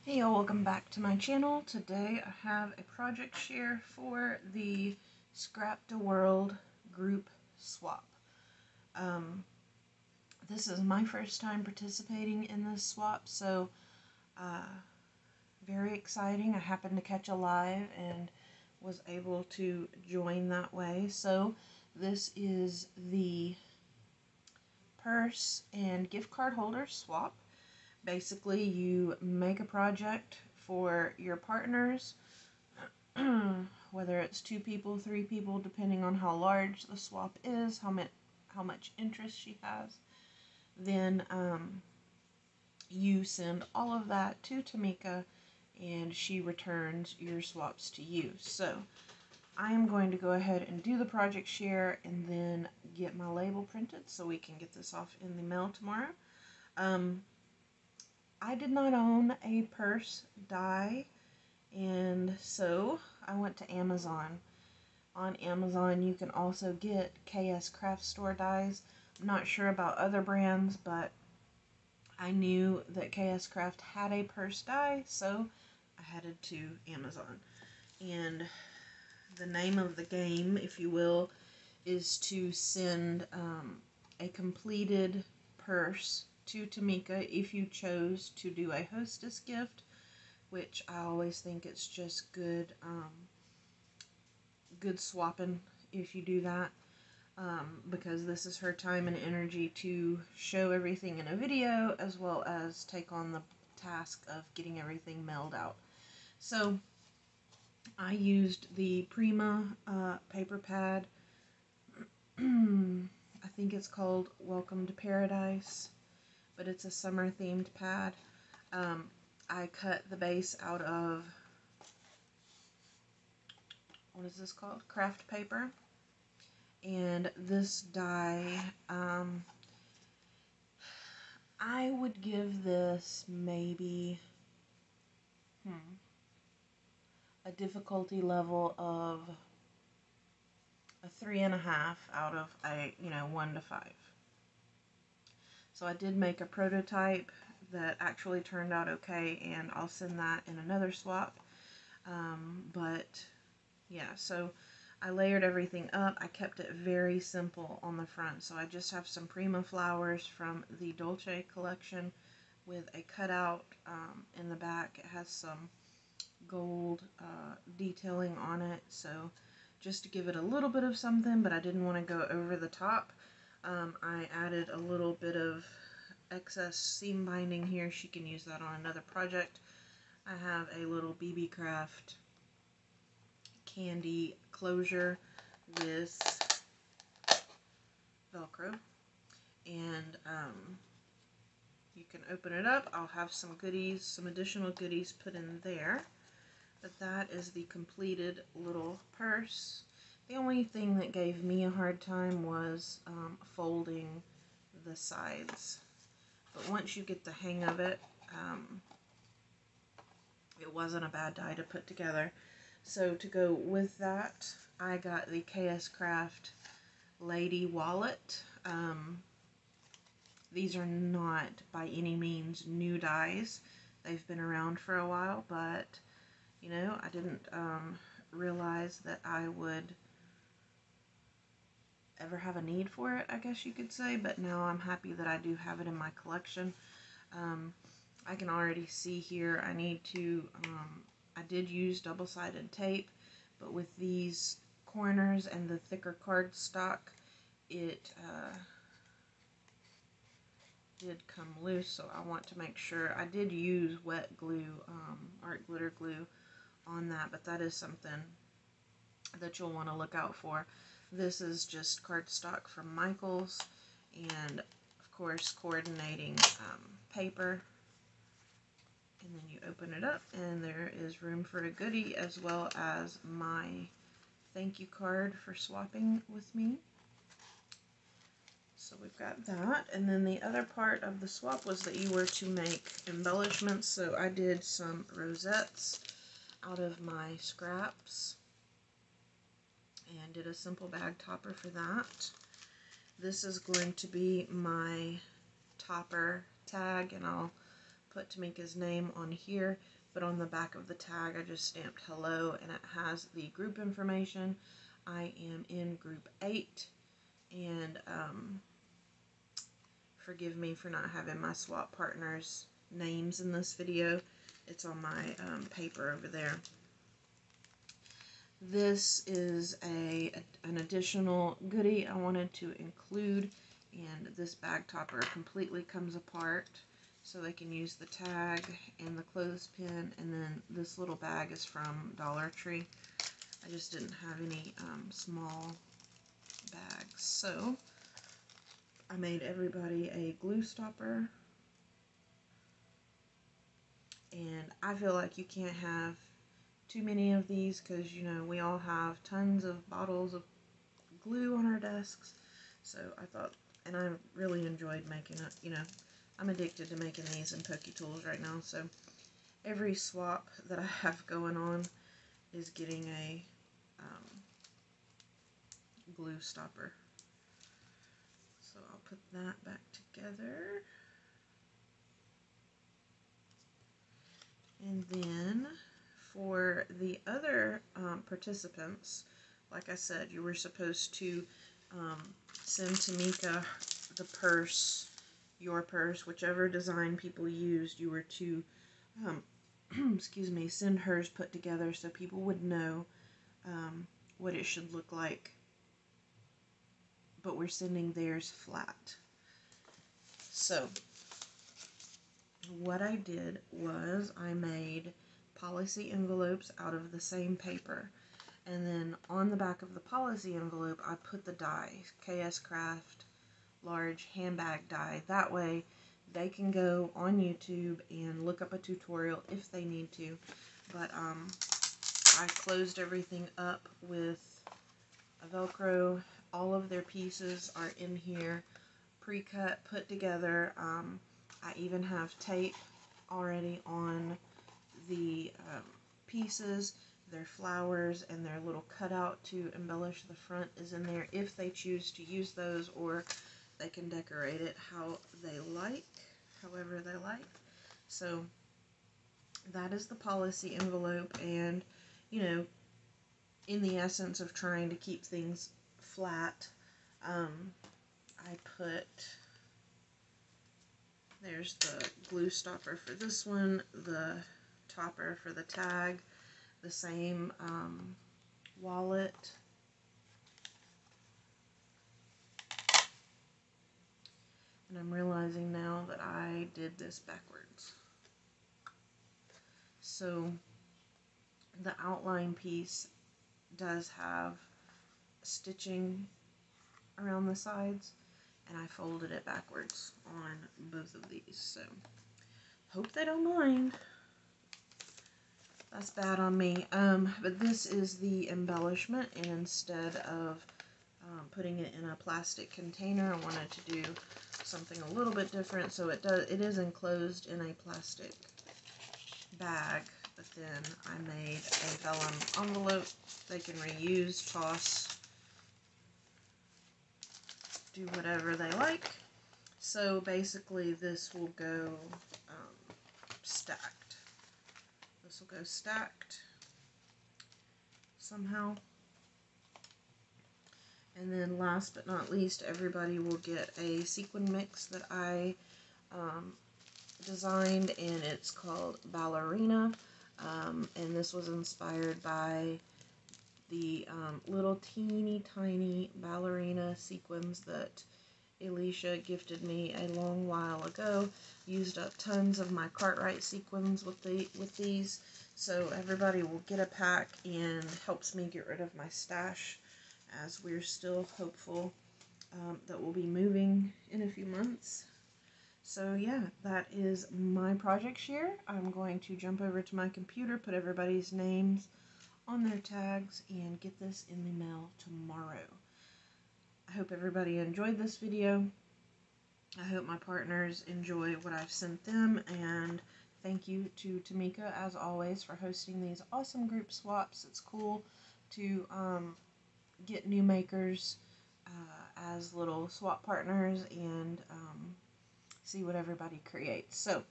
Hey y'all, welcome back to my channel. Today I have a project share for the Scrapdaworld group swap. This is my first time participating in this swap, so very exciting. I happened to catch a live and was able to join that way. So this is the purse and gift card holder swap. Basically, you make a project for your partners, whether it's 2 people, 3 people, depending on how large the swap is, how much interest she has. Then you send all of that to Tamika, and she returns your swaps to you. So I am going to go ahead and do the project share and then get my label printed so we can get this off in the mail tomorrow. I did not own a purse die, and so I went to Amazon. On Amazon you can also get KS Craft Store dies. I'm not sure about other brands, but I knew that KS Craft had a purse die, so I headed to Amazon. And the name of the game, if you will, is to send a completed purse to Tamika if you chose to do a hostess gift, which I always think it's just good swapping if you do that, because this is her time and energy to show everything in a video as well as take on the task of getting everything mailed out. So I used the Prima paper pad. I think it's called Welcome to Paradise, but it's a summer themed pad. I cut the base out of, what is this called? Craft paper. And this die, I would give this maybe a difficulty level of a 3.5 out of a 1 to 5. So I did make a prototype that actually turned out okay, and I'll send that in another swap. But yeah, so I layered everything up. I kept it very simple on the front. So I just have some Prima flowers from the Dolce collection with a cutout in the back. It has some gold detailing on it. So just to give it a little bit of something, but I didn't want to go over the top. I added a little bit of excess seam binding here. She can use that on another project. I have a little BB Craft candy closure with Velcro, and you can open it up. I'll have some goodies, some additional goodies put in there, but that is the completed little purse. The only thing that gave me a hard time was folding the sides, but once you get the hang of it, it wasn't a bad die to put together. So to go with that, I got the KS Craft Lady Wallet. These are not by any means new dies. They've been around for a while, but I didn't realize that I would ever have a need for it, I guess you could say, but now I'm happy that I do have it in my collection. I can already see here I need to, I did use double-sided tape, but with these corners and the thicker cardstock, it did come loose, so I want to make sure. I did use wet glue, art glitter glue on that, but that is something that you'll want to look out for. This is just cardstock from Michaels, and of course coordinating paper. And then you open it up, and there is room for a goodie as well as my thank you card for swapping with me. So we've got that, and then the other part of the swap was that you were to make embellishments. So I did some rosettes out of my scraps and did a simple bag topper for that. This is going to be my topper tag, and I'll put Tamika's name on here, but on the back of the tag I just stamped hello, and it has the group information. I am in group 8, and forgive me for not having my swap partners' names in this video. It's on my paper over there. This is an additional goodie I wanted to include, and this bag topper completely comes apart, so they can use the tag and the clothespin, and then this little bag is from Dollar Tree. I just didn't have any small bags, so I made everybody a glue stopper, and I feel like you can't have too many of these because, you know, we all have tons of bottles of glue on our desks. So I thought, and I really enjoyed making it, you know, I'm addicted to making these in Poke-Tools right now, so every swap that I have going on is getting a glue stopper. So I'll put that back together. And then for the other participants, like I said, you were supposed to send Tamika the purse, your purse, whichever design people used, you were to, excuse me, send hers put together so people would know what it should look like. But we're sending theirs flat. So what I did was I made policy envelopes out of the same paper, and then on the back of the policy envelope I put the die, KS Craft large handbag die. That way they can go on YouTube and look up a tutorial if they need to. But I closed everything up with a Velcro. All of their pieces are in here, pre-cut, put together. I even have tape already on the pieces. Their flowers and their little cutout to embellish the front is in there if they choose to use those, or they can decorate it how they like, however they like. So that is the policy envelope, and you know, in the essence of trying to keep things flat, I put, there's the glue stopper for this one, the topper for the tag, the same wallet, and I'm realizing now that I did this backwards. So the outline piece does have stitching around the sides, and I folded it backwards on both of these, so hope they don't mind. That's bad on me. But this is the embellishment, and instead of putting it in a plastic container, I wanted to do something a little bit different. So it is enclosed in a plastic bag, but then I made a vellum envelope. They can reuse, toss, do whatever they like. So basically this will go stacked. This will go stacked somehow. And then last but not least, everybody will get a sequin mix that I designed, and it's called Ballerina. And this was inspired by the little teeny tiny ballerina sequins that Alicia gifted me a long while ago. Used up tons of my Cartwright sequins with these, so everybody will get a pack and helps me get rid of my stash, as we're still hopeful that we'll be moving in a few months. So yeah, that is my project share. I'm going to jump over to my computer, put everybody's names on their tags, and get this in the mail tomorrow. I hope everybody enjoyed this video. I hope my partners enjoy what I've sent them, and thank you to Tamika, as always, for hosting these awesome group swaps. It's cool to get new makers as little swap partners and see what everybody creates. So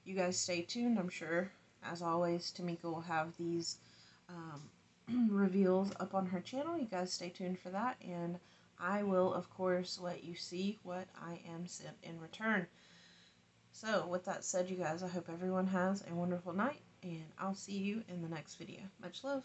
you guys stay tuned. I'm sure, as always, Tamika will have these reveals up on her channel. You guys stay tuned for that, and I will, of course, let you see what I am sent in return. So, with that said, you guys, I hope everyone has a wonderful night, and I'll see you in the next video. Much love.